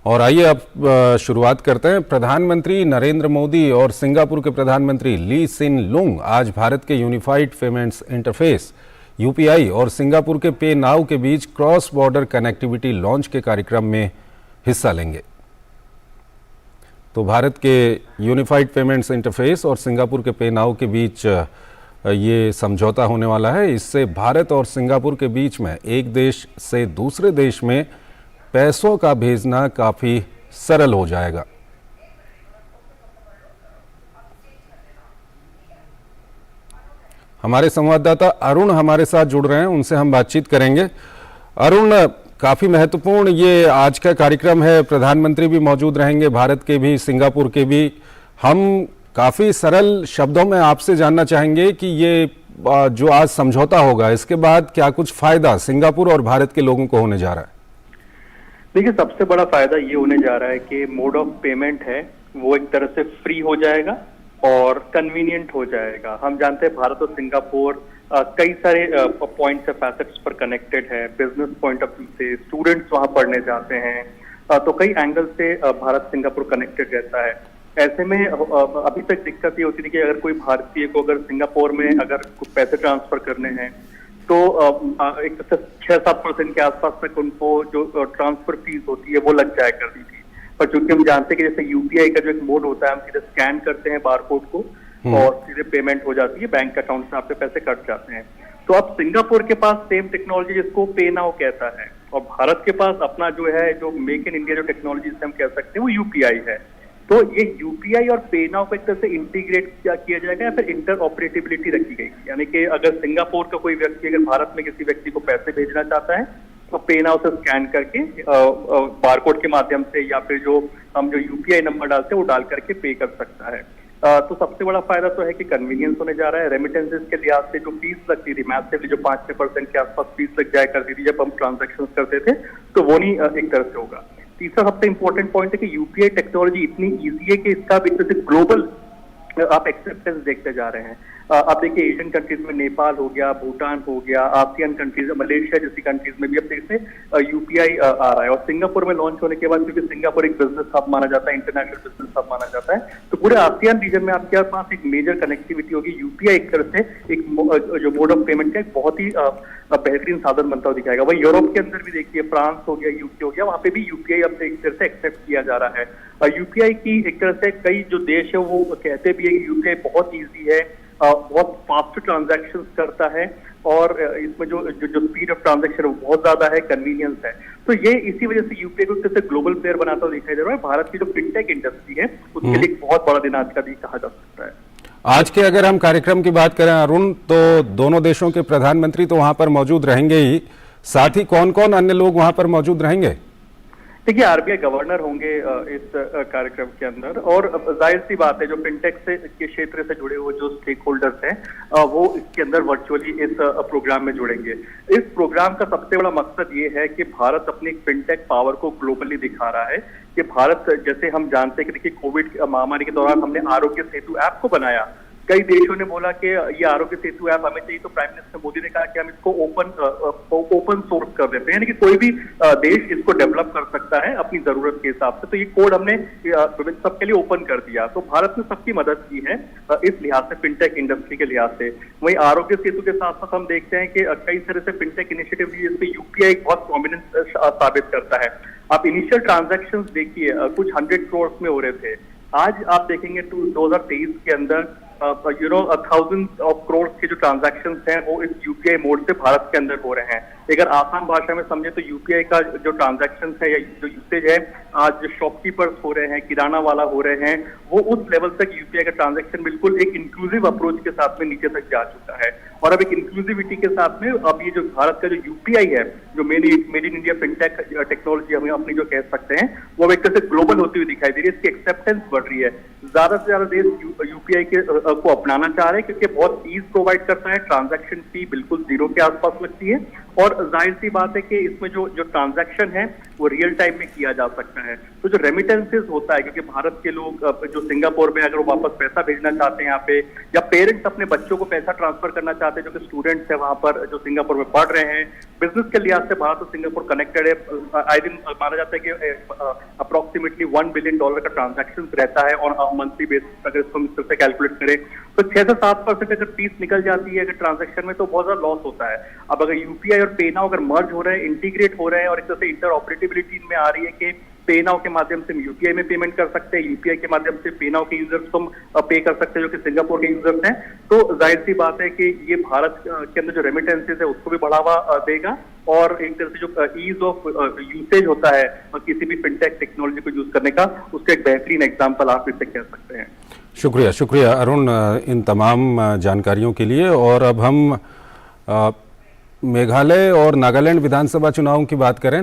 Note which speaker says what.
Speaker 1: और आइए अब शुरुआत करते हैं। प्रधानमंत्री नरेंद्र मोदी और सिंगापुर के प्रधानमंत्री ली सिन लुंग आज भारत के यूनिफाइड पेमेंट्स इंटरफेस यूपीआई और सिंगापुर के पे नाउ के बीच क्रॉस बॉर्डर कनेक्टिविटी लॉन्च के कार्यक्रम में हिस्सा लेंगे। तो भारत के यूनिफाइड पेमेंट्स इंटरफेस और सिंगापुर के पे नाउ के बीच ये समझौता होने वाला है। इससे भारत और सिंगापुर के बीच में एक देश से दूसरे देश में पैसों का भेजना काफी सरल हो जाएगा। हमारे संवाददाता अरुण हमारे साथ जुड़ रहे हैं, उनसे हम बातचीत करेंगे। अरुण, काफी महत्वपूर्ण ये आज का कार्यक्रम है, प्रधानमंत्री भी मौजूद रहेंगे, भारत के भी सिंगापुर के भी। हम काफी सरल शब्दों में आपसे जानना चाहेंगे कि ये जो आज समझौता होगा इसके बाद क्या कुछ फायदा सिंगापुर और भारत के लोगों को होने जा रहा है?
Speaker 2: देखिए, सबसे बड़ा फायदा ये होने जा रहा है कि मोड ऑफ पेमेंट है वो एक तरह से फ्री हो जाएगा और कन्वीनियंट हो जाएगा। हम जानते हैं भारत और सिंगापुर कई सारे पॉइंट्स ऑफ फैसेट्स पर कनेक्टेड है। बिजनेस पॉइंट ऑफ व्यू से स्टूडेंट्स वहां पढ़ने जाते हैं, तो कई एंगल से भारत सिंगापुर कनेक्टेड रहता है। ऐसे में अभी तक दिक्कत ये होती थी कि अगर कोई भारतीय को अगर सिंगापुर में अगर पैसे ट्रांसफर करने हैं तो एक 6-7% के आसपास तक उनको जो ट्रांसफर फीस होती है वो लग जाया करती थी। पर चूंकि हम जानते हैं कि जैसे यूपीआई का जो एक मोड होता है, हम सीधे स्कैन करते हैं बारकोड को और सीधे पेमेंट हो जाती है, बैंक अकाउंट से आपके पैसे कट जाते हैं। तो अब सिंगापुर के पास सेम टेक्नोलॉजी जिसको पे नाउ कहता है और भारत के पास अपना जो है जो मेक इन इंडिया जो टेक्नोलॉजी हम कह सकते हैं वो यूपीआई है। तो ये यूपीआई और पे नाउ को एक तरह से इंटीग्रेट किया जाएगा या फिर इंटर ऑपरेटिबिलिटी रखी गई, यानी कि अगर सिंगापुर का कोई व्यक्ति अगर भारत में किसी व्यक्ति को पैसे भेजना चाहता है तो पे नाउ से स्कैन करके बारकोड के माध्यम से या फिर जो हम जो यूपीआई नंबर डालते हैं वो डाल करके पे कर सकता है। तो सबसे बड़ा फायदा तो है कि कन्वीनियंस होने जा रहा है। रेमिटेंसेस के लिहाज से जो फीस लगती थी मैसिवली जो 5-6% के आसपास फीस लग जाया करती थी जब हम ट्रांजेक्शन करते थे, तो वो नहीं एक तरह से होगा। तीसरा सबसे इंपॉर्टेंट पॉइंट है कि यूपीआई टेक्नोलॉजी इतनी इजी है कि इसका एक तरह से ग्लोबल आप एक्सेप्टेंस देखते जा रहे हैं। आप देखिए एशियन कंट्रीज में नेपाल हो गया, भूटान हो गया, आसियान कंट्रीज, मलेशिया जैसी कंट्रीज में भी अब देखते यूपीआई आ रहा है। और सिंगापुर में लॉन्च होने के बाद क्योंकि सिंगापुर एक बिजनेस हब माना जाता है, इंटरनेशनल बिजनेस हब माना जाता है, तो पूरे आसियान रीजन में आपके पास एक मेजर कनेक्टिविटी होगी। यूपीआई एक तरह से एक जो मोड ऑफ पेमेंट का एक बहुत ही बेहतरीन साधन बनता हुआ दिखाएगा। वही यूरोप के अंदर भी देखिए, फ्रांस हो गया, यूके हो गया, वहां पे भी यूपीआई अब एक तरह से एक्सेप्ट किया जा रहा है। यूपीआई की एक तरह से कई जो देश है वो कहते भी है कि यूपीआई बहुत ईजी है, बहुत फास्ट ट्रांजैक्शन करता है और इसमें जो स्पीड ऑफ ट्रांजैक्शन है वो बहुत ज्यादा है, कन्वीनियंस है। तो ये इसी वजह से यूपीआई को कैसे ग्लोबल प्लेयर बनाता हुआ दिखाई दे रहा है। भारत की जो फिनटेक इंडस्ट्री है उसके लिए एक बहुत बड़ा दिन आज का भी कहा जा सकता है।
Speaker 1: आज के अगर हम कार्यक्रम की बात करें अरुण, तो दोनों देशों के प्रधानमंत्री तो वहां पर मौजूद रहेंगे ही, साथ ही कौन कौन अन्य लोग वहां पर मौजूद रहेंगे?
Speaker 2: देखिए, आरबीआई गवर्नर होंगे इस कार्यक्रम के अंदर और जाहिर सी बात है जो फिनटेक से के क्षेत्र से जुड़े हुए जो स्टेक होल्डर्स हैं वो इसके अंदर वर्चुअली इस प्रोग्राम में जुड़ेंगे। इस प्रोग्राम का सबसे बड़ा मकसद ये है कि भारत अपनी फिनटेक पावर को ग्लोबली दिखा रहा है कि भारत, जैसे हम जानते हैं कि देखिए कोविड महामारी के दौरान हमने आरोग्य सेतु ऐप को बनाया, कई देशों ने बोला कि ये आरोग्य सेतु ऐप हमें चाहिए, तो प्राइम मिनिस्टर मोदी ने कहा कि हम इसको ओपन सोर्स कर देते हैं, यानी कि कोई भी देश इसको डेवलप कर सकता है अपनी जरूरत के हिसाब से। तो ये कोड हमने सबके लिए ओपन कर दिया। तो भारत ने सबकी मदद की है इस लिहाज से, फिनटेक इंडस्ट्री के लिहाज से। वहीं आरोग्य सेतु के साथ साथ हम देखते हैं कि कई तरह से फिनटेक इनिशिएटिव जिसपे यूपीआई बहुत प्रोमिनेंस साबित करता है। आप इनिशियल ट्रांजेक्शन देखिए कुछ 100 करोड़ में हो रहे थे, आज आप देखेंगे 2023 के अंदर 1000 ऑफ करोड़ के जो ट्रांजैक्शंस हैं वो इस यूपीआई मोड से भारत के अंदर हो रहे हैं। अगर आसान भाषा में समझे तो यूपीआई का जो ट्रांजैक्शंस है या जो यूसेज है, आज जो शॉपकीपर्स हो रहे हैं, किराना वाला हो रहे हैं, वो उस लेवल तक यूपीआई का ट्रांजैक्शन बिल्कुल एक इंक्लूसिव अप्रोच के साथ में नीचे तक जा चुका है। और अब एक इंक्लूसिविटी के साथ में अब ये जो भारत का जो यूपीआई है, जो made in India fintech technology हम अपनी जो कह सकते हैं, वो एक तरह से ग्लोबल होती हुई दिखाई दे रही है। इसकी एक्सेप्टेंस बढ़ रही है, ज्यादा से ज्यादा देश यूपीआई को अपनाना चाह रहे हैं क्योंकि बहुत ईज प्रोवाइड करता है, ट्रांजैक्शन फी बिल्कुल जीरो के आसपास लगती है और जाहिर सी बात है कि इसमें जो जो ट्रांजैक्शन है वो रियल टाइम में किया जा सकता है। तो जो रेमिटेंसेस होता है, क्योंकि भारत के लोग जो सिंगापुर में अगर वो वापस पैसा भेजना चाहते हैं यहाँ पे, या पेरेंट्स अपने बच्चों को पैसा ट्रांसफर करना चाहते हैं जो कि स्टूडेंट्स है वहां पर जो सिंगापुर में पढ़ रहे हैं, बिजनेस के लिहाज से भारत और सिंगापुर कनेक्टेड है। आई दिन माना जाता है कि अप्रोक्सीमेटली $1 बिलियन का ट्रांजैक्शन रहता है और मंथली बेसिस अगर इसको इस तरह से कैलकुलेट करें तो 6 से 7% अगर फीस निकल जाती है अगर ट्रांजैक्शन में, तो बहुत ज्यादा लॉस होता है। अब अगर यूपीआई और पे नाउ अगर मर्ज हो रहे हैं, इंटीग्रेट हो रहे हैं और एक तरह से इंटर ऑपरेटिबिलिटी में आ रही है कि पे नाउ के माध्यम से हम यूपीआई में पेमेंट कर सकते हैं, यूपीआई के माध्यम से पे नाउ के यूजर्स को हम पे कर सकते हैं जो कि सिंगापुर के यूजर्स हैं, तो जाहिर सी बात है कि ये भारत के अंदर जो रेमिटेंसेज है उसको भी बढ़ावा देगा और एक तरह से जो ईज ऑफ यूसेज होता है किसी भी फिनटेक टेक्नोलॉजी को यूज करने का, उसका एक बेहतरीन एग्जाम्पल आप इसे कह सकते हैं।
Speaker 1: शुक्रिया शुक्रिया अरुण इन तमाम जानकारियों के लिए। और अब हम मेघालय और नागालैंड विधानसभा चुनावों की बात करें।